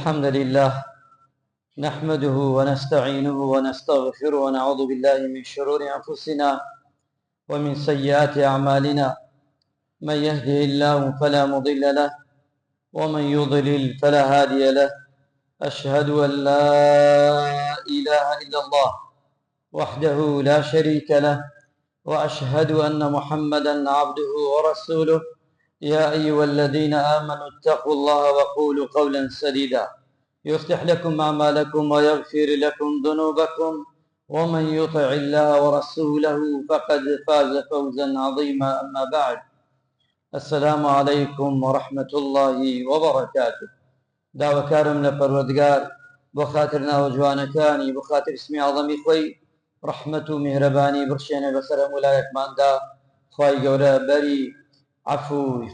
الحمد لله نحمده ونستعينه ونستغفره ونعوذ بالله من شرور أنفسنا ومن سيئات أعمالنا. من يهده الله فلا مضل له ومن يضلل فلا هادي له. أشهد أن لا إله إلا الله وحده لا شريك له، وأشهد أن محمدا عبده ورسوله. يا أيها الذين آمنوا اتقوا الله وقولوا قولا سديدا يصلح لكم أعمالكم ويغفر لكم ذنوبكم، ومن يطع الله ورسوله فقد فاز فوزا عظيما. أما بعد، السلام عليكم ورحمة الله وبركاته. داوەکارم لە پەروەردگار بۆ خاتر ناوەجوانەکانی بۆ خاتر اسمی عەظەمی خۆی ڕەحمەت و میهرەبانی بڕشێنێ بەسەر هەموو لایەکماندا. خوای گەورە بەری عەفوی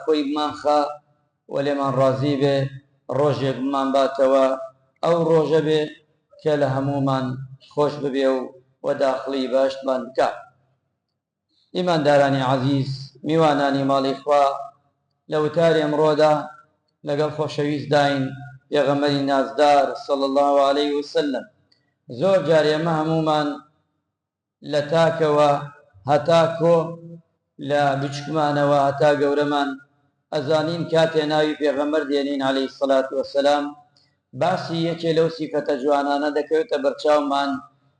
خۆی بمانخا و لێمان ڕازی بێ، ڕۆژێک بمان باتەوە ئەو ڕۆژە بێ کە لە هەموومان خۆش ببێ و داخڵی بەهەشتمان بکات. ئیماندارانی عەزیز، میوانانی ماڵی خوا، لە وتاری ئەمڕۆدا لەگەڵ خۆشەویست داین پێغەمبەری نازدار صلی الله عليه وسلم. زۆر جار ئێمە هەموومان لە تاکەوە هەتا کۆ، لە بچکمانەوە هەتا گەورەمان ئەزانین کاتێ ناوی پێغەمبەر دێنین عەلەیهی سەڵات وەسەلام، باسی یەکێ لەو سیفەتە جوانانە دەکەوێتە بەرچاومان،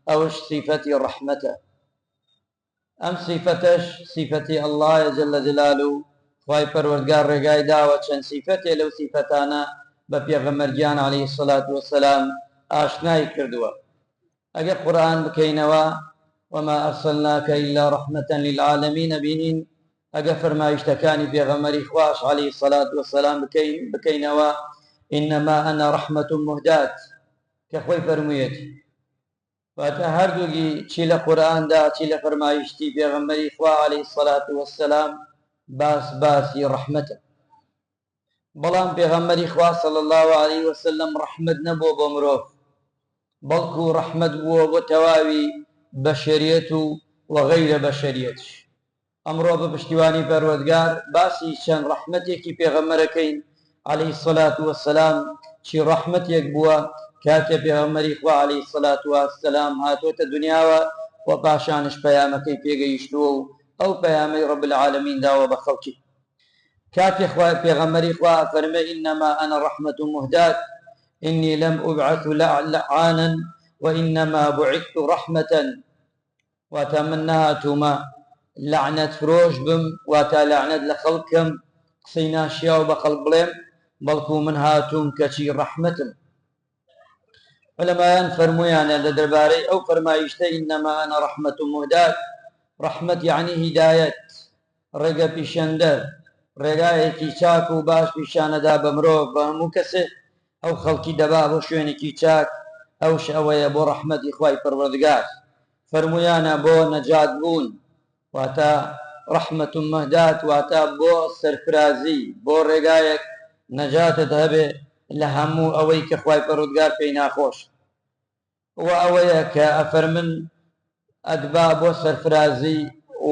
ئەوش سیفەتی ڕەحمەتە. ئەم سیفەتەش سیفەتی ئەڵڵایە جەلە جەلالوو. خوای پەروەردگار ڕێگای داوە چەند سیفەتێ لەو سیفەتانە بە پێغەمبەرگیان عەلەیهی سەڵات وەسەلام ئاشنای کردووە. ئەگەر قورئان بکەینەوە وما ئەرسەلناکە ئیلا ڕەحمەتەن للعالەمین بینین، ئەگەر فەرمایشتەکانی پێغەمبەری خوش عەلەیهی سەڵات وەسەلام بکەینەوە، ئینەما ئەنە ڕەحمەت مهدات، کە خۆی فەرموویەتی. واتە هەردووگی چی لە قورئاندا چی لە فەرمایشتی پێغەمبەری خوا عەلەیهی سەڵات وەسەلام باسی ڕەحمەتە. بەڵام پێغەمبەری خوا صلی الله عليه وسلم ڕەحمەت نەبووە بۆ مرۆڤ، بەڵکو ڕەحمەت بووە بۆ تەواوی بەشەریەت و وەغەیرە بەشەریەتش. ئەمڕۆ بە پشتیوانی پەروەردگار باسی چەند ڕەحمەتێکی پێغەمبەرەکەین عەلەیهی سەڵات وەسەلام، چی ڕەحمەتێک بووە کاتێ پێغەمبەری خوا عەلەیهی سەڵات وەسەلام هاتوۆتە دنیاوە و پاشانش پەیامەکەی پێگەیشتووە و ئەو پەیامەی ڕەب العالەمین داوە بە خەڵکی. کاتێ پێغەمبەری خوا فەرمێ ئینەما ئەنە ڕەحمەت مهدات ئینی لەم ئوبعەث لەعانە وئینەما بوعثت ڕەحمەتە، واتە من نەهاتوومە لەعنەت فرۆش بم، واتە لەعنەت لە خەڵکم قسەی ناشیاو بە خەڵک بڵێم، بەڵکو من هاتووم کەچی ڕەحمەتم. عولەمایان فەرموویانە لە دەربارەی ئەو فەرمایشتە ئینەما ئەنە ڕەحمەت مهدات، ڕەحمەت یعنی هیدایەت، ڕێگە پیشەندەر، ڕێگایەکی چاک و باش پیشانەدا بە مرۆڤ بە هەموو کەسێ ئەو خەڵکی دەبا بۆ شوێنێکی چاک. ئەوش ئەوەیە بۆ ڕەحمەتی خوای پەروەردگار. فەرموویانە بۆ نەجات بوون، واتە ڕەحمەت مهدات، واتە بۆ سەرفرازی، بۆ ڕێگایەک نەجاتت هەبێ لە هەموو ئەوەی کە خوای پەروەردگار پێی ناخۆش. و ئەوەیە کە ئەفەرمن ئەدبا بۆ سەرفرازی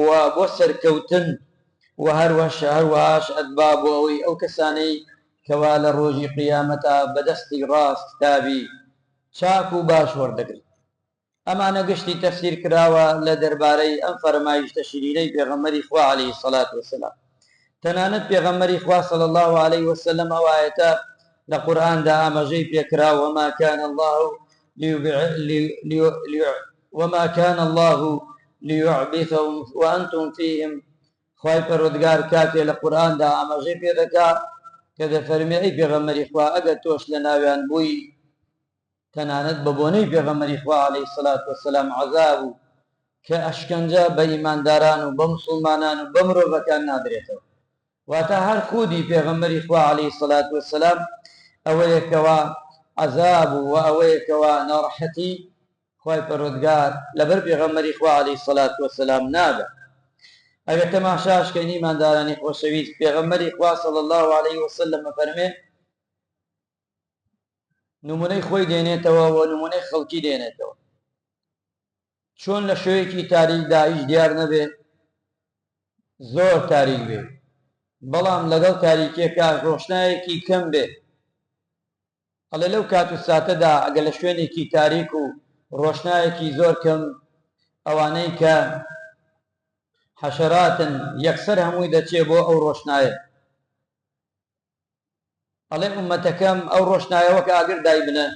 و بۆ سەرکەوتن، و هەروەهاش ئەدبا بۆ ئەوەی ئەو کەسانەی کەوا لە ڕۆژی قیامەتا بەدەستی ڕاست کتابی چاک و باش وەردەگرن. ئەمانە گشتی تەفسیر کراوە لە دەربارەی ئەم فەرمایشتە شیرینەی پێغەمبەری خوا عەلەیهی سەڵات وەسەلام. تەنانەت پێغەمبەری خوا صلی الله عليه وسلم ئەو ئایەتە لە قورئاندا ئاماژەی پێکرا وما كان الله ليعبثهم وأنتم فيهم. خوای پەروەردگار کاتێ لە قورئاندا ئاماژەی پێ دەکا کە دەفەرمێ ئەی پێغەمبەری خوا ئەگەر تۆش لە ناویان بووی، تەنانەت بە بۆنەی پێغەمبەری خوا عەلەیهی سەڵات وەسەلام عەزاب و کە ئەشکەنجە بە ئیمانداران و بە موسڵمانان و بە مرۆڤەکان نادرێتەوە. واتە هەر خودی پێغەمبەری خوا عەلەیهی سەڵات وەسەلام ئەوەیەکەوە عەزاب و ئەوەیەکەوە ناڕەحەتی خوای پەروەردگار لەبەر پێغەمبەری خوا عەلەیهی سەڵات وەسەلام نادا. ئەگەر تەماشاشکەین ئیماندارانی خۆشەویست، پێغەمبەری خوا صلی الله عليه وسلم فەرمێ نمونەی خۆی دێنێتەوە و نمونەی خەڵکی دێنێتەوە. چۆن لە شوێیەکی تاریکدا هیچ دیار نەبێ، زۆر تاریک بێ، بەڵام لەگەڵ تاریکیەکە ڕۆشنایەکی کەم بێ، ئەڵێ لەو کات و ساتەدا ئەگە لە شوێنێکی تاریک و ڕۆشنایەکی زۆر کەم ئەوانەی کە حەشەراتن یەکسەر هەمووی دەچێ بۆ ئەو ڕۆشنایە. ئەڵێ ئومەتەکەم ئەو ڕۆشنایە وەک ئاگر دای بنە،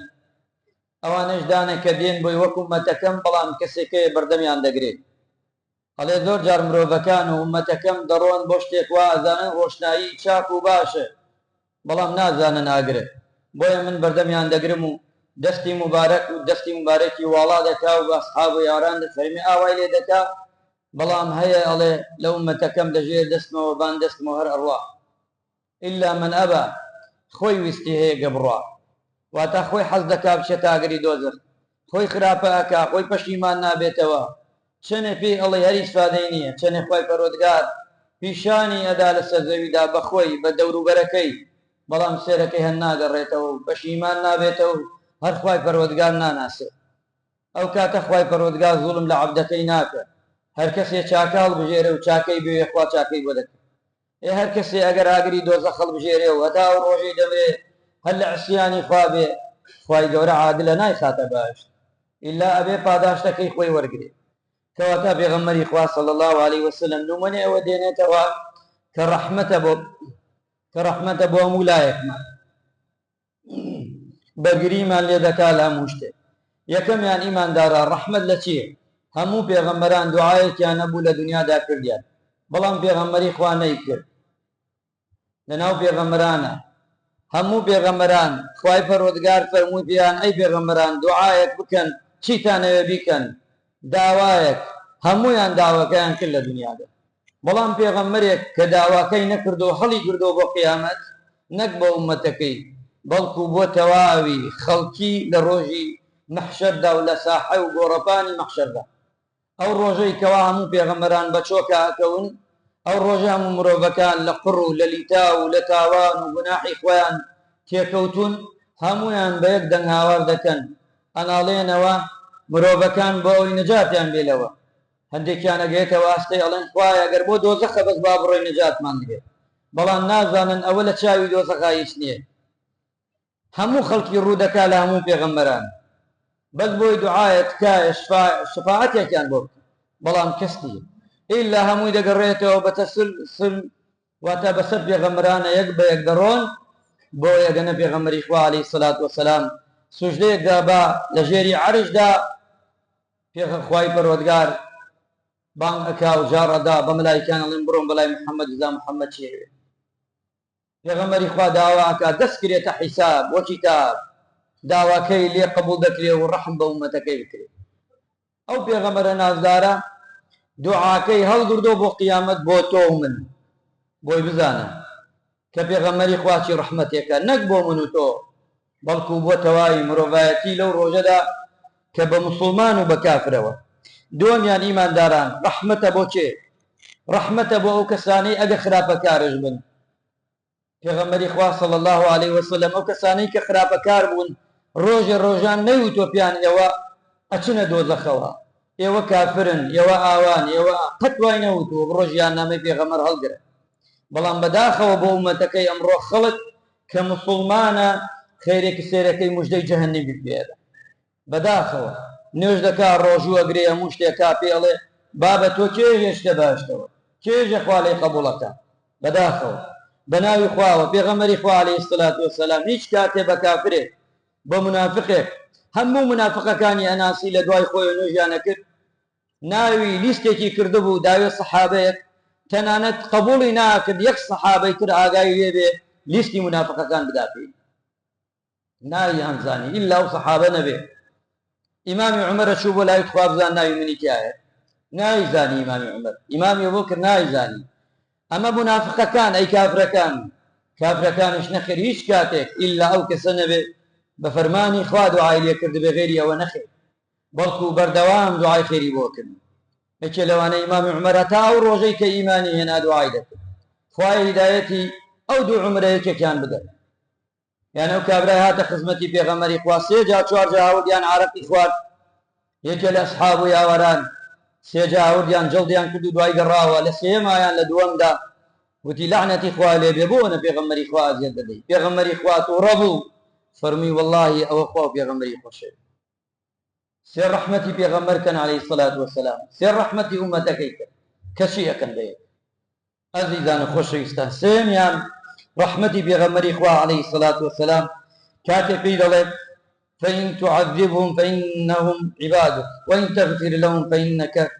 ئەوانەش دانە کە دێن بۆی وەک ئومەتەکەم بەڵام کەسێکەیە بەردەمیان دەگرێت. ئەڵێ زۆر جار مرۆڤەکان و ئومەتەکەم دەڕۆن بۆ شتێک وا ئەزانن ڕۆشنایی چاک و باشە بەڵام نازانن ئاگرە، بۆیە من بەردەمیان دەگرم و دەستی مبارەک و دەستی مبارەکی واڵا دەکا و بە ئەسحاب و یاران دەفەرمێ ئاوای لێ دەکا، بەڵام هەیە ئەڵێ لە ئومەتەکەم دەژێر دەستمەوە بان دەستمەوە هەر ئەڕوا ئیلا من ئەبا، خۆی ویستی هەیە گە بڕوا، واتە خۆی حەز دەکا بچێتە ئاگری دۆزەخ، خۆی خراپە ئەکا، خۆی پەشیمان نابێتەوە، چەنێ پێی ئەڵێ هەر ئیسفادەی نییە، چەنێ خوای پەروەردگار پیشانی ئەدا لەسەر زەویدا بە خۆی بە دەوروبەرەکەی، بەڵام سێرەکەی هەر ناگەڕێتەوە و پەشیمان نابێتەوە و هەر خوای پەروەردگار ناناسێت. ئەو کاتە خوای پەروەردگار زوڵم لە عەبدەکەی ناکە، هەر کەسێ چاکە هەڵبژێرە و چاکەی بوێ خوا چاکەی بۆ دەکات. هەر کەسێ ئەگەر ئاگری دۆزەخ هەڵبژێرێ و هەتا ئەو ڕۆژەی دەمرێ هەر لە عسیانی خوا بێ، خوای گەورە عادلە نایخاتە باشت ئیلا ئەبێ پاداشتەکەی خۆی وەرگێ. کەواتە پێغەمبەری خوا صلی الله علیه وسلم نمونەی ئەوە دێنێتەوە کە ڕەحمەتە بۆ هەموو لایەکمان، بەرگریمان لێ دەکا لە هەموو شتێک. یەکەمیان ئیماندارە ڕەحمەت لە چییە؟ هەموو پێغەمبەران دوعایەکیان نەبوو لە دنیادا کردیان، بەڵام پێغەمبەری خوا نەیکرد. لەناو پێغەمبەرانە هەموو پێغەمبەران خوای پەروەردگار فەرمووی پێیان ئەی پێغەمبەران دوعایەک بکەن، چیتانەوێ بیکەن، داوایەک، هەموویان داواکەیان کرد لە دنیادا، بەڵام پێغەمبەرێک کە داواکەی نەکردو هەڵی گردۆ بۆ قیامەت نەک بۆ ئومەتەکەی بەڵکو بۆ تەواوی خەڵکی لە ڕۆژی مەحشەردا و لە ساحە و گۆڕەپانی مەحشەردا. ئەو ڕۆژەی کەوا هەموو پێغەمبەران بە چۆکە ئەکەون، ئەو ڕۆژە هەموو مرۆڤەکان لە قڕ و لە لیتا و لە تاوان و گوناحی خۆیان تێکەوتون، هەمویان بە یەک دەنگ هاوار دەکەن، ئەناڵێنەوە مرۆڤەکان بۆ ئەوی نەجاتیان بێلەوە. هەندێکیان ئەگەیەتەوە ئاستەی ئەڵێن خوایە ئەگەر بۆ دۆزەخە بەس با بڕۆی نەجاتمان دێت، بەڵام نازانن ئەوە لە چاوی دۆزەخا هیچ نییە. هەموو خەڵکی ڕوو دەکا لە هەموو پێغەمبەران بەس بۆی دوعایەت کایە شفاعەتێکیان بۆ بکە، بەڵام کەس نییە ئیلا هەمووی دەگەڕێتەوە بە تەسلسل، واتە بەسەر پێغەمبەرانە یەک بە یەک دەڕۆن بۆ یەگەنە پێغەمبەری خوا عەلەیهی سەلات وەسەلام سوژدەیەکدا بە لە ژێری عەرشدا خوای پەروەردگار بانگ ئەکا و جاڕەدا بە مەلایکەیان ئەڵێن بڕۆن بەلای محەممەد جزا محەممەد چێوێ. پێغەمبەری خوا داوا ئەکا دەست کرێتە حیساب وە کیتاب، داواکەی لێ قبوڵ دەکرێ و ڕەحم بە ئومەتەکەی بکرێت. ئەو پێغەمبەرە نازدارە دوعاکەی هەڵگردۆ بۆ قیامەت بۆ تۆ و من، بۆی بزانە کە پێغەمبەری خوا چی ڕەحمەتێکە، نەک بۆ من و تۆ بەڵکو بۆ تەواوی مرۆڤایەتی لەو ڕۆژەدا کە بە موسڵمان و بە کافرەوە. دووەمیان ئیمانداران ڕەحمەتە بۆ چێ؟ ڕەحمەتە بۆ ئەو کەسانەی ئەگە خراپەکارش بن. پێغەمبەری خوا صلی الله علیه وسلم ئەو کەسانەی کە خراپەکار بوون ڕۆژێ ڕۆژان نەیوتۆ پیان ئێوە ئەچنە دۆزەخەوە، ئێوە کافرن، ئێوە ئاوان، ئێوە قەت وای نەوتوە بڕۆژیان نامەی پێغەمبەر هەڵگرە. بەڵام بەداخەوە بۆ ئومەتەکەی ئەمڕۆ خەڵک کە موسڵمانە خەیرێکی سێرەکەی موژدەی جەهەنەمی پێدە، بەداخەوە نوێژ دەکا ڕۆژوو ئەگرێ هەموو شتێکا پێڵێ بابە تۆ کێ هێشتە باشتەوە، کێژە خوا لێی قەبوڵەکە، بەداخەوە بە ناوی خواوە پێغەمبەری خوا عەلەیهی سەلات وەسەلام هیچ کاتێ بە کافرێک بە منافقێک هەموو منافقەکانی ئەناسی لە دوای خۆی نوێژیانە کرد، ناوی لیستێکی کردبوو داوێ سەحابەیەک تەنانەت قبوڵی ناکرد یەک سەحابەی تر ئاگای لێ بێ لیستی منافقەکان بداتێ، ناوی ئەمزانی ئیلا ئەو سەحابە نەبێ. ئیمامی عومەرە چوو بۆ لای خوا بزان ناوی منی کایە، نایزانی ئیمامی عومەر، ئیمامی بۆ کرد نایزانی. ئەمە منافقەکان ئەی کافرەکانش نەخێر هیچ کاتێک ئیلا ئەو کەسە نەبێ بە فەرمانی خوا دوعای لێ کرد بێ غێری ئەوە نەخێر، بەڵکو بەردەوام دوعای خێری بۆ کرد. یەکێ لەوانە ئیمامی عومەرە تا ئەو ڕۆژەی کە ئیمانی هێنا دوعای دەکرد خوای هیدایەتی ئەو دوو عومرە یەکێکیان بدە. یان ئەو کابرای هاتە خزمەتی پێغەمبەری خوا سێ جا چوار جا هاوردیان عارەقی خوارد، یەکێ لە ئەسحاب و یاوەران سێ جا هاوردیان جەڵدیان کرد و دوای گەڕاوە، لە سێمایان لە دووەمدا وتی لعنەتی خوا لێ بێ بۆ نە پێغەمبەری خوا ئەزیەت دەدەی، پێغەمبەری خوا تووڕە بوو فرمي والله أو أخوة بيغمري خوشي سير رحمتي بيغمر كان عليه الصلاة والسلام سير رحمتي أمتك كشي أكن دي عزيزان خوشويستان سيميان رحمتي بيغمري إخوة عليه الصلاة والسلام كاتب في ذلك فإن تعذبهم فإنهم عبادك وإن تغفر لهم فإنك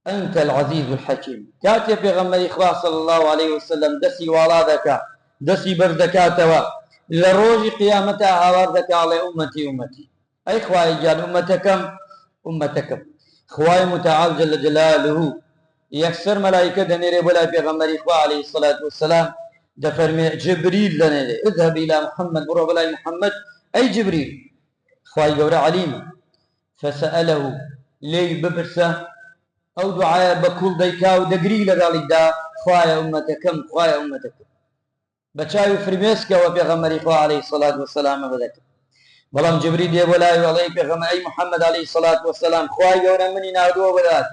أنت العزيز الحكيم كاتب بيغمري إخوة صلى الله عليه وسلم دسي والادك دسي بردكاتوا لروج قيامتها هواردك على أمتي أي إخوة جان أمتكم إخوة متعال جل جلاله يكسر ملائكة دنيري بلا بيغمر إخوة عليه الصلاة والسلام دفرمي جبريل لنا اذهب إلى محمد برو بلا محمد أي جبريل إخوة جورا عليم فسأله لي ببرسة أو دعاء بكل ديكا ودقري لقال دا إخوة أمتكم بچاوي فرميسكا وبيغمر إخوة عليه الصلاة والسلام بذكر بلام جبريل دي بولاي والله بيغمر أي محمد عليه الصلاة والسلام إخوة جورا مني نادوه بذات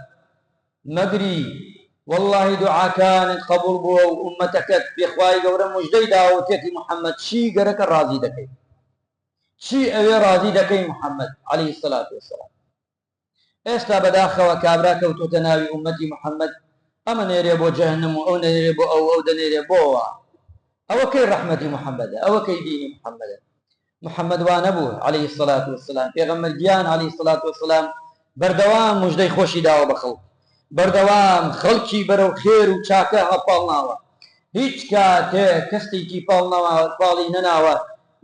مقري والله دعاء كان قبول بو أمتك بإخوائي قورا مجديدا وتيكي محمد شي قرك راضي دكي شي أوي راضي دكي محمد عليه الصلاة والسلام استا بداخة وكابراك وتتناوي أمتي محمد أما نيري بو جهنم أو نيري بو أو دنيري بو أو كي رحمتي محمد أو كي ديني محمد وانبوه عليه الصلاة والسلام بيغمر جيان عليه الصلاة والسلام بردوام مجدي خوشي داو بخلق بردوام خلقی برو خیر و چاکە هەپاڵناوە هیچ کاتێ کەستێکی پاڵی نەناوە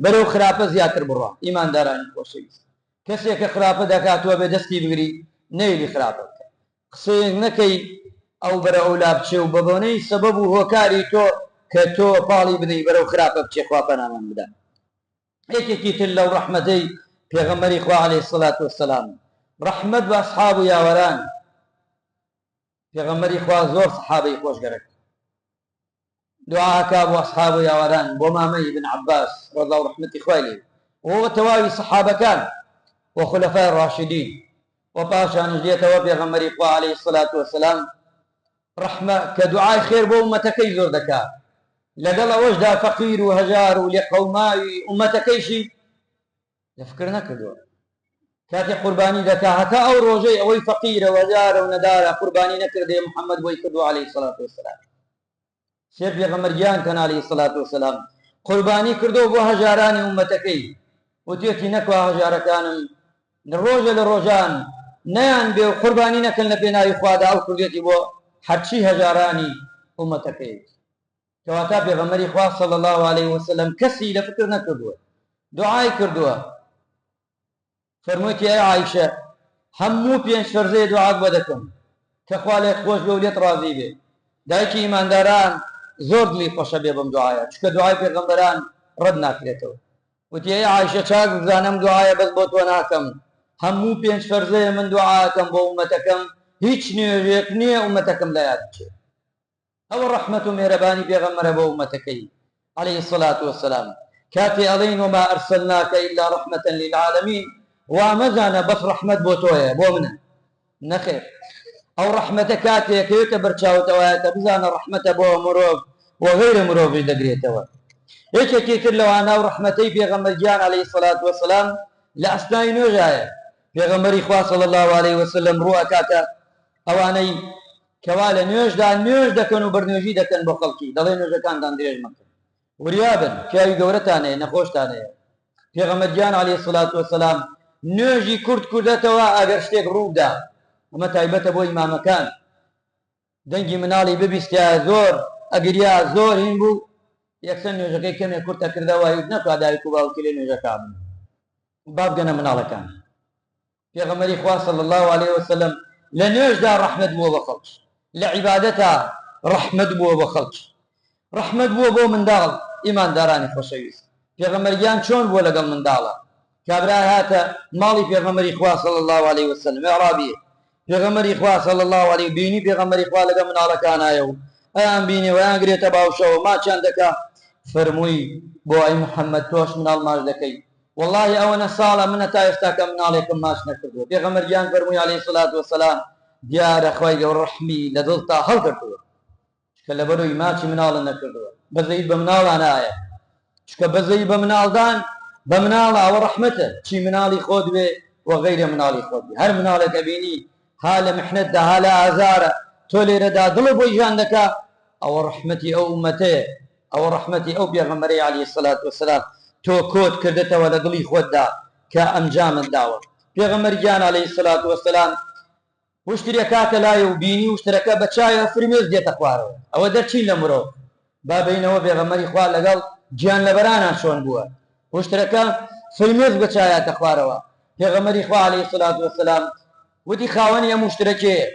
بەرەو خراپە زیاتر بڕوا ئیماندارانی خۆشەویست کەسێک کە خراپە دەکاتوە بێ دەستی بگری نەیلی خراپە بکە قسەیەک نەکەی ئەو بەرە ئەولا بچێ و بە بۆنەی سەبەب و هۆکاری تۆ کە تۆ پاڵی بدەی بەرەو خراپە بچێ خوا پەنامان بدە یەکێکی تر لەو ڕەحمەتەی پێغەمبەری خوا عەلەیهی سەڵات وەسەلام ڕەحمەت بە ئەسحاب و یاوەران پێغەمبەری خوا زۆر سەحابەی خۆشگەرەک دعاکا بۆ ئەسحاب و یاوەران بۆ مامەی بن عەباس ڕەضا و ڕەحمەتی خوای لێ وەوە تەواوی سەحابەکان و خولەفای ڕاشیدین و پاشانش دێتەوە پێغەمبەری خوا عەلەیهی سەڵات وەسەلام ڕەحمە کە دوعای خێر بۆ ئومەتەکەی زۆر دەکات لەگەڵ ئەوەشدا فەقیر و هەژار و لێقەوماوی ئومەتەکەیشی لەفکر نەکردووە کاتی قوربانی دەکا هەتا ئەو ڕۆژەی ئەوەی فەقیرە وەزارە و نەدارە قوربانی نەکردێ محەممەد بۆی کردو عەلەیهی سەڵات وەسەلام سێر پێغەمبەرگیان کەن عەلەیهی سەڵات وەسەلام قوربانی کردو بۆ هەژارانی ئومەتەکەی وتێتی نەکوا هەژارەکانم ڕۆژە لە ڕۆژان نەیان بێ و قوربانی نەکەن لە پێناوی خوادا ئەو کردێتی بۆ هەرچی هەژارانی ئومەتەکەی کەواتە پێغەمبەری خوا صلی الله علیه وسلم کەسی لە فکر نەکردووە دوعای کردووە فرموویەتی ئەی عایشە هەموو پێنج فەرزەیە دوعات بۆ دەکەم کە خوا لێت خۆش بێ و لێت ڕازی بێ دایکی ئیمانداران زۆر دڵی خۆشە بێ بەم دوعایە چونکە دوعای پێغەمبەران ڕەت ناکرێتەوە وتی ئەی عایشە چاک بزانم دوعایە بەس بۆ تۆ ناکەم هەموو پێنج فەرزەیە من دوعاکەم بۆ ئومەتەکەم هیچ نوێژێک نییە ئومەتەکەم لە یاد بچێت ئەوە ڕەحمەت و مێرەبانی پێغەمبەرە بۆ ئومەتەکەی عەلەیهی الصلاة والسلام کاتێ ئەڵێن وما ئەرسەلناکە ئیلا ڕەحمەتەن للعالەمین وامەزانە بەس ڕەحمەت بۆ تۆیە بۆ منە نەخێر ئەو ڕەحمەتە کاتێک کەوێتە بەرچاوتەوەیەتە بزانە ڕەحمەتە بۆ مرۆڤ و غەیرە مرۆڤی دەگرێتەوە یەکێکی تر لەوانە و ڕەحمەتەی پێغەمبەرگیان عەلەیهی الصلاة والسلام لە ئەسنای نوێژایە پێغەمبەری خوا صلی الله علیه وسلم ڕوو ئەکاتە ئەوانەی کەوا لە نوێژدا نوێژ دەکەن و بەرنوێژی دەکەن بۆ خەڵکی دەڵێ نوێژەکانتان درێژ مەکەن وریابن پیاوی گەورەتانەیە نەخۆشتانەیە پێغەمبەرگیان عەلەیهی الصلاة والسلام نوێژی کورد کوردەتەوە ئەگەر شتێک ڕوودا ئەمە تایبەتە بۆ ئیمامەکان دەنگی مناڵی ببیستیا زۆر ئەگریا زۆر هین بوو یەکسەر نوێژەکەی کەمێک کورتە کردەوە هیچ نەکا دایک و باوکی لێ نوێژەکە بن با بگەنە مناڵەکان پێغەمبەری خوا صلی الله علیه وسلم لە نوێژدا ڕەحمەت بووە بە خەڵک لە عیبادەتا ڕەحمەت بووە بە خەڵک ڕەحمەت بووە بۆ منداڵ ئیماندارانی خۆشەویست پێغەمبەرگیان چۆن بووە لەگەڵ منداڵە کابرا هاتە ماڵی پێغەمبەری خوا صلی الله علیه وسلم عرابیە پێغەمبەری خوا صلی الله علیه بینی پێغەمبەری خوا لەگەڵ مناڵەکانایە و ئەیان بینی و ئەیان گرێتە باوشەوە ماچیان دەکا فەرمووی بۆ ئەی محەممەد تۆش مناڵ ماچ دەکەی والله ئەوەنە ساڵە منە تا ئێستا کە مناڵێکم ماچ نەکردووە پێغەمبەرگیان فەرمووی عەلەیهی الصلاة والسلام دیارە خوای گەورە ڕەحمی لە دڵتا هەڵکردووە کە لەبەرەوەی ماچی مناڵە نەکردووە بەزەید بە مناڵان ئایا چکە بەزەی بە مناڵدان بە مناڵە ئەوە ڕەحمەتە، چی مناڵی خۆت بێ و غەیرە مناڵی خۆت بێ. هەر مناڵێکە بینی ها لە محنەتدا ها لە ئازارە تۆ لێرەدا دڵە بۆی ژان دەکا، ئەوە ڕەحمەتی ئەو ئومەتەیە، ئەوە ڕەحمەتی ئەو پێغەمبەرەی عەلەیهی سەلات وەسەلام تۆ کۆت کردێتەوە لە دڵی خۆتدا کە ئەنجامت داوە. پێغەمبەر گیان عەلەیهی سەلات وەسەلام وشترێک کاتە لایە و بینی وشترەکە بە چایە فرمێز دێتە خوارەوە، ئەوە دەرچین لە مرۆڤ با بینەوە پێغەمبەری خوا لەگەڵ گیان لەبەرانان چۆن بووە، وشترەکە فرمێز بە چایاتە خوارەوە. پێغەمبەری خوا عەلەیهی سەلات وەسەلام وتی خاوەنی ئەم وشترەکێیە،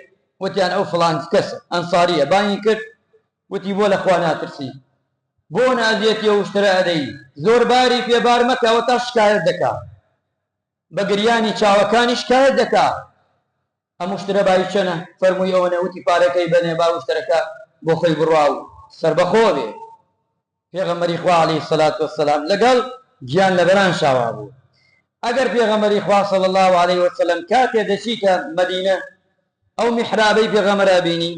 وتیان ئەو فڵان کەسە ئەنساریە، بانگی کرد وتی بۆ لە خوا ناترسی، بۆ نازێتی ئەو وشترە ئەدەی، زۆر باری پێبار مەکەوە تا شکایەت دەکا، بە گریانی چاوەکانی شکایەت دەکا. ئەم وشترە بای چەنە؟ فەرمووی ئەوە نەوتی پارەکەی بەنێ با وشترەکە بۆ خۆی بڕوا و سەربەخۆ بێ. پێغەمبەری خوا عەلەیهی سەلات وەسەلام لەگەڵ گیان لەبەران شاوا بوو. ئەگەر پێغەمبەری خوا صلی الله عەلەیهی وسەلەم کاتێ دەچیتە مەدینە ئەو میحرابەی پێغەمبەرە بینی،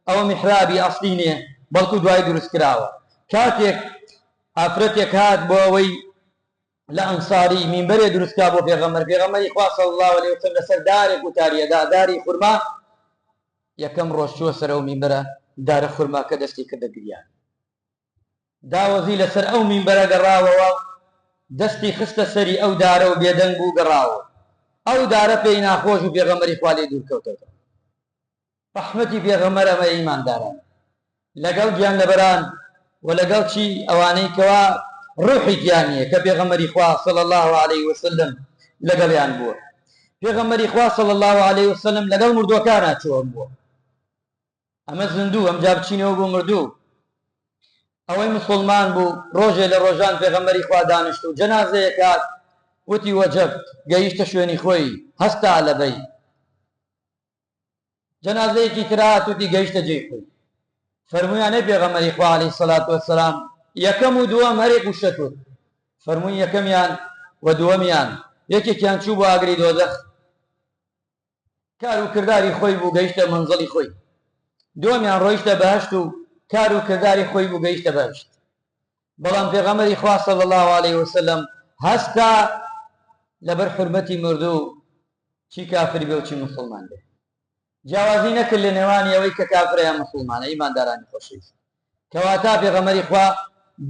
ئەوە میحرابی ئەسڵی نییە بەڵکو دوای دروست کراوە. کاتێک ئافرەتێک هات بۆ ئەوەی لە ئەنساری مینبەرێ دروستکا بۆ پێغەمبەری خوا صلی الله عەلەیهی وسەلەم لەسەر دارێک وتاریەدا، داری خورما، یەکەم ڕۆژ چووە سەر ئەو مینبەرە دارە خورماکە دەستی کردە گریان، داوەزی لەسەر ئەو مینبەرە گەڕاوەوە دەستی خستە سەری ئەو دارە و بێدەنگ بوو گەڕاوە، ئەو دارە پێی ناخۆش و پێغەمبەری خوا لێ دوورکەوتەوە. ڕەحمەتی پێغەمبەر ئەمە ئیمانداران لەگەڵ گیان لەبەران و لەگەڵ چی ئەوانەی کەوا ڕوحی گیانیە کە پێغەمبەری خوا صلی الله عەلەیهی وسەلەم لەگەڵیان بووە. پێغەمبەری خوا صلی الله عەلەیهی وسەلەم لەگەڵ مردووەکانە چۆن بووە، ئەمە زیندوو ئەمجا بچینەوە بۆ مردوو. ئەوەی مسلمان بوو ڕۆژێ لە ڕۆژان پێغەمبەری خوا دانیشت و جەنازەیەک هات، وتی وەجەب گەیشتە شوێنی خۆی هەستا لەبەی. جەنازەیەکی تر هات وتی گەیشتە جێی خۆی. فەرموویانەی پێغەمبەری خوا عەلەیهی سەلات وەسەلام یەکەم و دووەم هەرێک وشەت وت. فەرمووی یەکەمیان و دووەمیان یەکێکیان چوو بۆ ئاگری دۆزەخ، کار و کرداری خۆی بوو گەیشتە مەنزڵی خۆی، دووەمیان ڕۆیشتە بەهەشت و کار و کرداری خۆی بوو گەیشتە بەهەشت. بەڵام پێغەمبەری خوا صلی الله عەلەیهی وسەلەم هەستا لەبەر حورمەتی مردوو چی کافر بێ و چی مسلمان بێ، جیاوازی نەکرد لە نێوانی ئەوەی کە کافرە یان مسلمانە. ئیماندارانی خۆشەویست، کەواتە پێغەمبەری خوا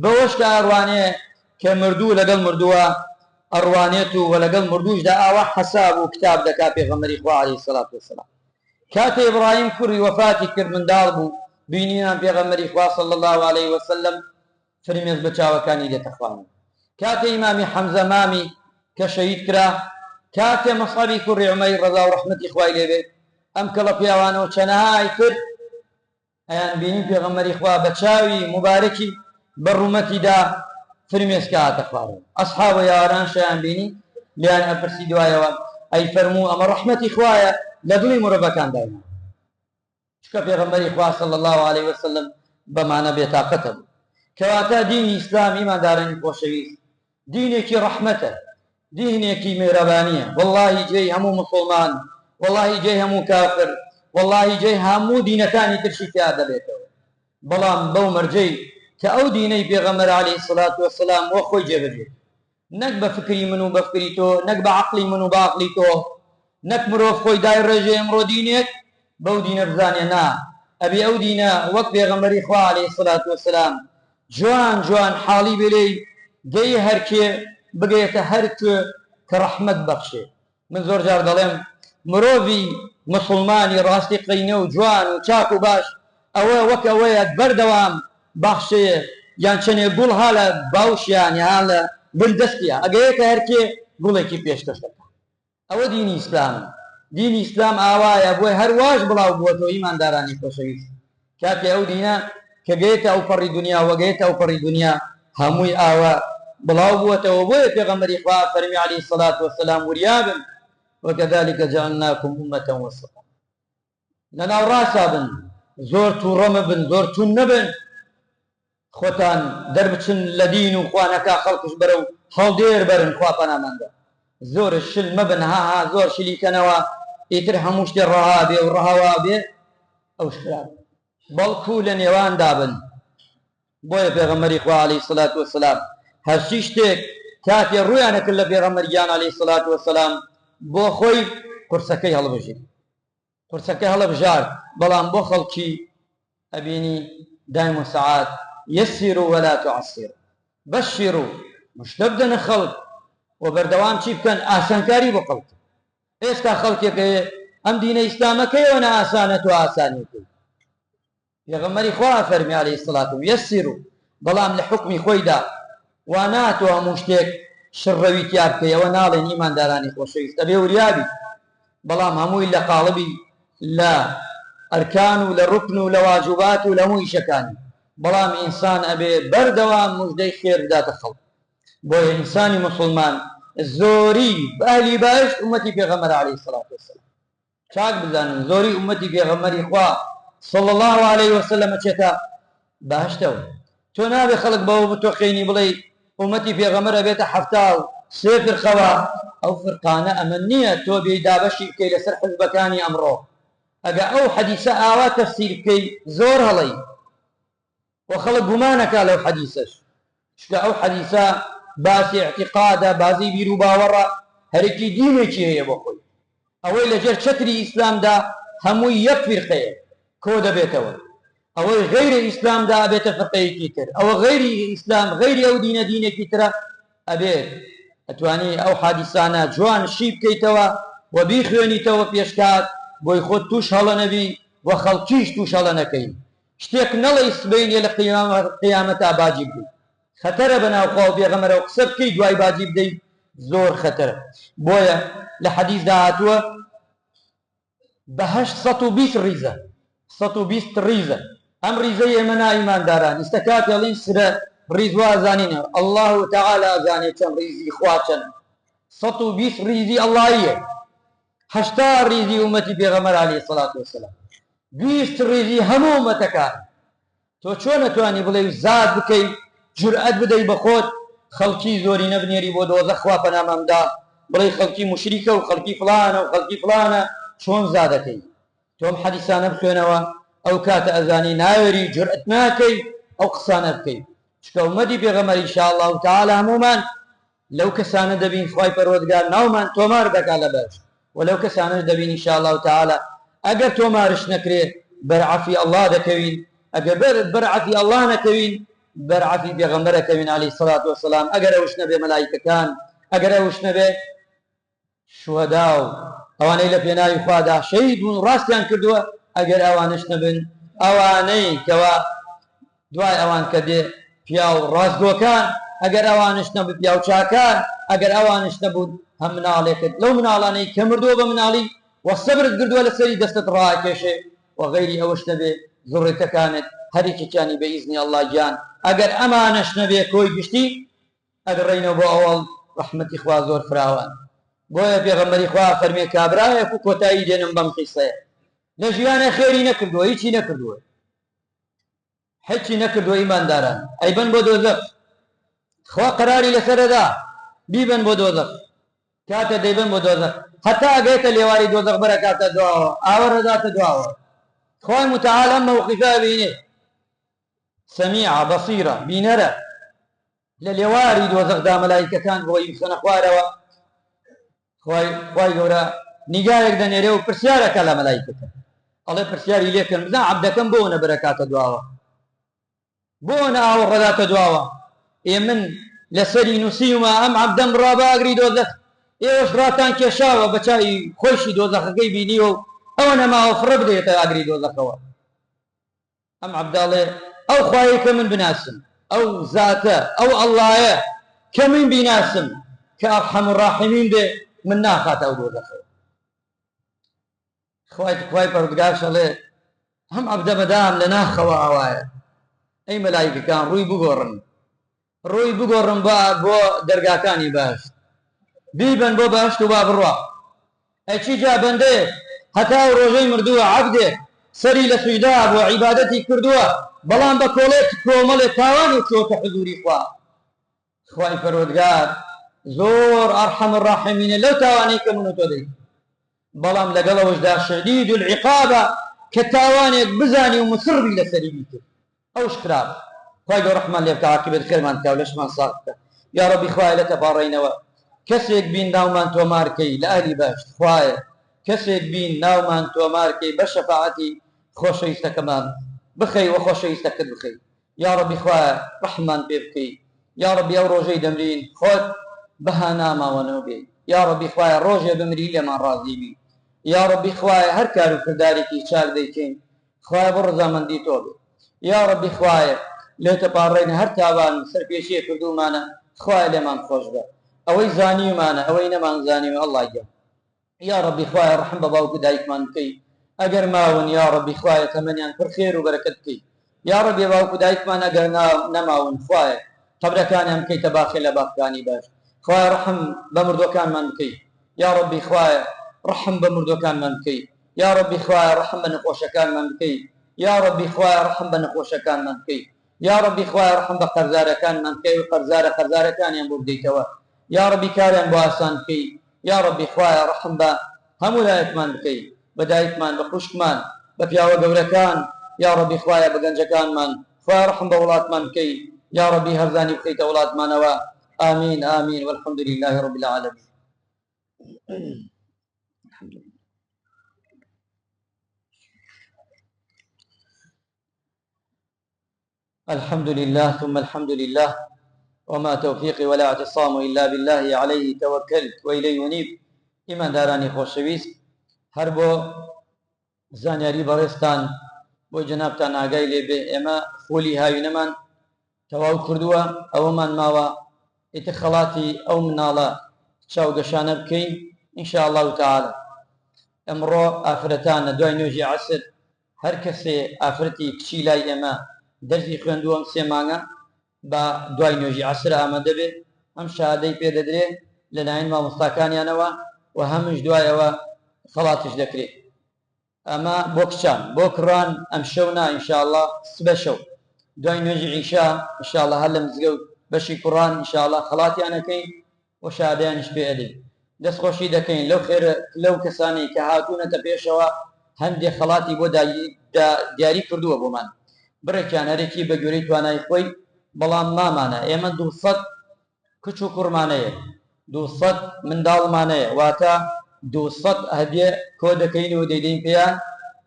بەوەش کە ئەڕوانێ کە مردوو لەگەڵ مردووە ئەڕوانێت و لەگەڵ مردووشدا ئاوا حەساب و کتاب دەکا پێغەمبەری خوا عەلەیهی سەلات وەسەلام. کاتێ ئیبراهیم کوڕی وەفاتی کرد منداڵ بوو، بینیان پێغەمبەری خوا صلی الله عەلەیهی وسەلەم فرمێز بە چاوەکانی دێتە خوارەوە. کاتێ ئیمامی حەمزە مامی کە شەهید کرا، کاتێ مەصعەبی کوڕی عومەیر ڕەضا و ڕەحمەتی خوای لێ بێت ئەم کەڵە پیاوانەوە چەنەهای کرد، ئەیان بینی پێغەمبەری خوا بە چاوی مبارەکی بە ڕوومەتیدا فرمێسکە هاتە خوارەوە. ئەسحاب و یاران شەیان بینی لیان ئەپرسی دوایەوە ئەی فەرموو ئەمە ڕەحمەتی خوایە لە دڵی مرۆڤەکان دانا، چکە پێغەمبەری خوا صلی الله عەلەیهی وسەلەم بەمانە بێتاقەتە بوو. کەواتە دینی ئیسلام ئیماندارانی خۆشەویست دینێکی ڕەحمەتە، دینێکی میهرەبانیە، وەڵڵاهی جێی هەموو مسلمان، وەڵڵاهی جێی هەموو کافر، وەڵڵاهی جێی هەموو دینەکانی ترشی تیا دەبێتەوە. بەڵام بەو مەرجەی کە ئەو دینەی پێغەمبەر عەلەیهی سەلات وەسەلام وە خۆی جێبەجێت، نەک بە فکری من و بە فکری تۆ، نەک بە عەقڵی من و بە عەقڵی تۆ، نەک مرۆڤ خۆی دای ڕێژێ ئەمڕۆ دینێک بەو دینە بزانێ نا، ئەبێ ئەو دینە وەک پێغەمبەری خوا عەلەیهی سەلات وەسەلام جوان جوان حاڵی بێلەی گەی هەرکێ بگەیەتە هەرکوێ کە ڕەحمەت بەخشێ. من زۆر جار دەڵێم مرۆڤی مسلمانی ڕاستی قەینە و جوان و چاک و باش ئەوە وەک ئەوەیە بەردەوام باخشەیە یان چەنێ گوڵ ها لە باوشیان یان لە بندەستیە ئەگەیەکە هەرکێ گوڵێکی پێشکەش دەکات. ئەوە دینی ئیسلامە. دینی ئیسلام ئاوایە بۆی هەرواش بڵاو بووەتەوە. ئیماندارانی خۆشەویست، کاتێ ئەو دینە کە گەیەتە ئەو پەڕی دنیا وەگەیەتە ئەو پەڕی دنیا هەمووی ئاوا بڵاو بووەتەوە. بۆیە پێغەمبەری خوا فەرمی عەلەیهی سەلات وەسەلام وریابن وەکەذالک جەعەلناکم ئومەتەن وەسەطا، لەناو ڕاستا بن، زۆر تووڕە مەبن، زۆر تون نەبن، خۆتان دەربچن لە دین و خوا نەکا خەڵکش بەرە و هەڵدێر بەرن، خوا پەنامەندە. زۆر شل مەبن، ها زۆر شلیکەنەوە ئیتر هەموو شتێ ڕەها بێ و ڕەهەوا بێ، ئەو شترا بەڵکو لە نێواندا بن. بۆیە پێغەمبەری خوا عەلەیهی سەلات وەسەلام هەرچی شتێک کاتێ ڕوویانە کرد لە پێغەمبەرگیان عەلەیهی سەڵات وەسەلام بۆ خۆی قورسەکەی هەڵبژێت، قورسەکەی هەڵەبژارد، بەڵام بۆ خەڵکی ئەبینی دایم و سەعات یەسیروا وەلا تعەسیروا بەشیروا مشتە بدەنە خەڵک و بەردەوام چی بکەن؟ ئاسانکاری بۆ خەڵک. ئێستا خەڵکێکە ئەم دینە ئیسلامەکەیەوە نە ئاسانە تۆ ئاسانیەکەی. پێغەمبەری خوا فەرمی عەلەیهی سەڵات یەسیروا، بەڵام لە حوکمی خۆیدا وا ناتوە هەموو شتێک شڕەوی تیا بکەی. ئەوە ناڵێن ئیماندارانی خۆشەویست ئەبێ وریابی، بەڵام هەمووی لە قاڵبی لە ئەرکان و لە ڕوکن و لە واجوبات و لە هەموو ئیشەکانی، بەڵام ئینسان ئەبێ بەردەوام موژدەی خێر بداتە خەڵک. بۆیە ئینسانی مسلمان زۆری ئەهلی باشت ئومەتی پێغەمبەر عەلەیهی سەڵات وەسەلام. چاک بزانن زۆری ئومەتی پێغەمبەری خوا صلی الله علیه وسلم چێتە باشتەوە. تۆ نابێ خەڵک بەوە بتۆقێنی بڵێ ئومەتی پێغەمبەر ئەبێتە 73 فرقەوە. ئەو فرقانە ئەمە نییە تۆ بێی دابەشی بکەی لەسەر حزبەکانی ئەمڕۆ. ئەگە ئەو حەدیسە ئاوا تەفسیر بکەی زۆر هەڵەی و خەڵک گومانەکە لەو حەدیسەش، چکە ئەو حەدیسە باسی اعتقادە، باسی بیر و باوەڕە، هەرێکی دینێکی هەیە بۆ خۆی. ئەوەی لەژێر چەتری ئیسلامدا هەمووی یەک فرقەیە کۆ دەبێتەوە، ئەوەی غەیری ئیسلامدا ئەبێتە فرقەیەکی تر، ئەوە غەیری ئیسلام غەیری ئەو دینە دینێکی ترە ئەبێت. ئەتوانی ئەو حادیسانە جوان شی بکەیتەوە و بیخوێنیتەوە پێشکات بۆی خۆت توش هەڵە نەبی و خەڵکیش توش هەڵە نەکەی. شتێک نەڵێی سبەینێ لە قیامەتا باجی بکەیت. خەتەرە بەناوخوا پێغەمبەرەوە قسە بکەی دوای باجی بدەیت، زۆر خەتەرە. بۆیە لە حەدیثدا هاتووە بە 820 ڕیزە، 120 ڕیزە. ئەم ڕیزەی ئێمە نائیمانداران ئێستا کات دەڵێن سرە ڕیز وازانینە، الله تعالی ئازانێت چەند ڕیزی خوا چەند. 120 ڕیزی ئەڵڵاییە، 80 ڕیزی ئومەتی پێغەمبەر عەلەیهی سەڵات وەسەلام، 20 ڕیزی هەموو ئومەتەکان. تۆ چۆن نەتوانی بڵێ زاد بکەی جورئەت بدەی بە خۆت خەڵکی زۆری نەبنێری بۆ دۆزەخ خوا پەنامەمدا بڵێ خەڵکی مشریکە و خەڵکی فڵانە و خەڵکی فڵانە، چۆن زادەکەی؟ تۆم حەدیسانە بخوێنەوە ئەو کاتە ئەزانی ناوێری جورئەت ناکەی ئەو قسانە بکەی. چکە ئومەتی پێغەمبەر ئینشاءالله تعالی هەموومان لەو کەسانە دەبین خوای پەروەردگار ناومان تۆمار دەکات لە بەش، و لەو کەسانەش دەبین ئینشاءالله تعالی ئەگەر تۆمارش نەکرێت بەرعەفی ئەڵڵا دەکەوین، ئەگەر بەرعەفی ئەڵڵا نەکەوین بەرعەفی پێغەمبەرەکەوین عەلەیهی سەڵات وەسەلام. ئەگەر ئەوش نەبێ مەلایکەکان، ئەگەر ئەوش نەبێ شوهەدا و ئەوانەی لە پێناوی خوادا شەهید بوون ڕاستیان کردووە، ئەگەر ئەوانش نەبن ئەوانەی کەوا دوای ئەوان کە دێ پیا و ڕاستگۆکان، ئەگەر ئەوانش نەبوو پیا و چاکان، ئەگەر ئەوانش نەبوون هەم مناڵێکت لەو مناڵانەی کە مردووە بە مناڵی و سەبرت کردووە لەسەری دەستت ڕاکێشێ و غەیری ئەوەش نەبێ زوڕێتەکانت هەرێکێکیانی بە ئیزنی ئەڵڵا گیان. ئەگەر ئەمانەش نەبێ کۆی گشتی ئەگەڕێینەوە بۆ ئەوڵ ڕەحمەتی خوا زۆر فراوان. بۆیە پێغەمبەری خوا فەرمێ کابرایەک و کۆتایی دێنم بەم قیسەیە، لە ژیانە خێری نەکردووە، هیچی نەکردووە، هیچی نەکردووە ئیمانداران، ئەیبەن بۆ دۆزەخ. خوا قەراری لەسەرەدا بیبن بۆ دۆزەخ، کاتە دەیبن بۆ دۆزەخ هەتا ئەگەیتە لێواری دۆزەخ بەرە کاتە دواوە ئاوە ڕێداتە دواوە. خوای متعال ئەم موقیفە بینێ سەمیعە بەصیرە بینەرە لە لێواری دۆزەخدا مەلایکەکان بۆی بخەنە خوارەوە. خوای گەورە نیگایەک دەنێرێ و پرسیارەکە لە مەلایکەکە، ئەڵێ پرسیاری لێکن بزان عەبدەکەم بۆ نەبەرە کاتە دواوە، بۆ نەئاوە ڕێداتە دواوە. من لەسەری نووسیومە ئەم عەبدەم ڕاباگری دۆزەخ، ئێوەش ڕاتان کێشاوە بە چاوی خۆشی دۆزەخەکەی بینیوە و ئەوە نەماوە فڕە بدەیێتە ئاگری دۆزەخەوە. ئەم عەبداڵێ ئەو خوایە کە من بناسم، ئەو زاتە ئەو ئەڵڵایە کە من بیناسم کە ئەرحەم الراحیمین بێ من ناخاتە ئەو دۆزەخەوە. خوای پەروەردگار شەڵێ ئەم عەبدە بەدام لە ناخەوە ئەوایە، ئەی مەلایکەکان ڕووی بگۆڕن، ڕووی بگۆڕن بۆ دەرگاکانی باشت، بیبن بۆ باشت و با بڕوا. ئەچی جا بەندەیەک هەتا و ڕۆژەی مردووە عەبدێک سەری لە سویدا بۆ عیبادەتی کردووە، بەڵام بە کۆڵێک کۆمەڵێک تاوانی چۆتە حضوری خوا. خوای پەروەردگار زۆر ئەرحەم الراحیمینە لەو تاوانەی کە من و تۆ دەیت، بەڵام لەگەڵەوەشدا شەدید العقابە کە تاوانێک بزانی و مسڕبی لەسەری بیتر ئەوش خراپ. خوای گەورە ڕەحمان لێ بکە، عاقبەت خێرمان بکە و لەشمان ساغ بکە. یا ربی خوایە لە تەپاڕێنەوە کەسێک بین ناومان تۆمارکەی لە ئەهلی بەهشت خوایە کەسێک بین ناومان تۆمارکەی بە شەفاعەتی خۆشەویستەکەمان بخەی وە خۆشەویستەکەت بخەی یا ربی خوایە ڕەحممان پێ بکەی یا ربی ئەو ڕۆژەی دەمرین خۆت بەها ناماوەنەوە بێ یا ربی خوایە ڕۆژێ بمری لێمان ڕازی بی یا ربی خوایە هەر کار و کردارێکی چاک دەیکەین خوایە بۆ ڕەزامەندی تۆ بێ یا ربی خوایە لێ تەپاڕێنە هەر تاوان سەرپێشیە کردومانە خوایە لێمان خۆش بە ئەوەی زانیمانە ئەوەی نەمانزانیوە ئەڵڵای گەم یا ربی خوایە ڕەحم بە باوک و دایکمان بکەی ئەگەر ماون یا ربی خوایە تەمەنیان پڕ خێر و بەرەکەت بکەی یا ربی باوک و دایکمان ئەگەر نەماون خوایە قەبرەکانیان بکەیتە باخێ لە باخەکانی باش خوایە ڕەحم بە مردوەکانمان بکەی یا ربی خوایە ڕەحم بە مردوەکانمان بکەی یا ربی خوایە ڕەحم بە نەخۆشەکانمان بکەی یا ربی خوایە ڕەحم بە نەخۆشەکانمان بکەی یا ربی خوایە ڕەحم بە قەرزارەکانمان بکەی و قەرزارەکانیان بۆ بدەیتەوە یا ربی کاریان بۆ ئاسان بکەی یا ربی خوایە ڕەحم بە هەموو لایەکمان بکەی بە دایکمان بە خوشکمان بە پیاوە گەورەکان یا ربی خوایە بە گەنجەکانمان خوایە ڕەحم بە وڵاتمان بکەی یا ربی هەرزانی بکەیتە وڵاتمانەوە آمين آمين والحمد لله رب العالمين الحمد لله ثم الحمد لله وما توفيقي ولا اعتصام إلا بالله عليه توكلت وإليه أنيب إيمان داراني خۆشەویست هەر بۆ زانیاری بەڕێستان بۆ جەنابتان ئاگای لێبێ ئێمە خۆلی هاوینەمان تەواو کردووە ئەوەمان ماوە ئیتر خەڵاتی ئەو مناڵە چاوگەشانە بکەین إن شاء الله تعالى ئەمڕۆ ئافرەتانە دوای نوێژی عەسر هەر کەسێ ئافرەتی کچی لای ئێمە دەرسی خوێندووەم 3 مانگە بە دوای نوێژی عەسر ئامادە بێ ئەم شادەی پێدەدرێ لەلایەن مامۆستاکانیانەوە و هەمش دوایەوە خەڵاتش دەکرێت ئەمە بۆ کچان بۆ کڕان ئەم شەونا إن شاء الله سبە شەو دوای نوێژی عیشا إن شاء الله هەر لە مزگەوت بەشی کوڕان إن شاء الله خەڵاتیانەکەین و شادەیانش پێ ئەدەین دەستخۆشی دەکەین لەو کەسانی کە هاتوونەتە پێشەوە هەندێک خەڵاتی بۆ دیاری کردووە بۆمان بڕێکیان هەرێکی بە گوێرەی توانای خۆی بەڵام مامانە ئێمە 200 کچ و کوڕمانەیە 200 منداڵمانەیە واتە 200 هەدیە کۆ دەکەین و دەیدەین پێیان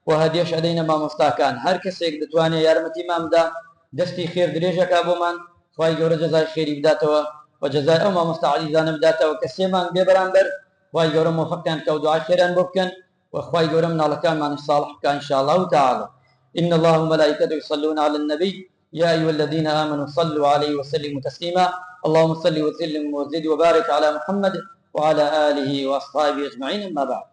و هەدیەش ئەدەینە مامۆستاکان هەر کەسێک دەتوانێت یارمەتی مامدا دەستی خێر درێژەکە بۆمان خوای گەورە جەزای خێری بداتەوە و جەزای ئەو مامۆستا عەزیزانە بداتەوە کە 3 مانگ بێ بەرامبەر خوای گەورە موفقیان بکە و دوعای خێران بۆ بکەن وخواي قولم نالكان صالح كان إن شاء الله تعالى إن الله وملائكته يصلون على النبي يا أيها الذين آمنوا صلوا عليه وسلموا تسليما اللهم صل وسلم وزد وبارك على محمد وعلى آله وأصحابه أجمعين أما بعد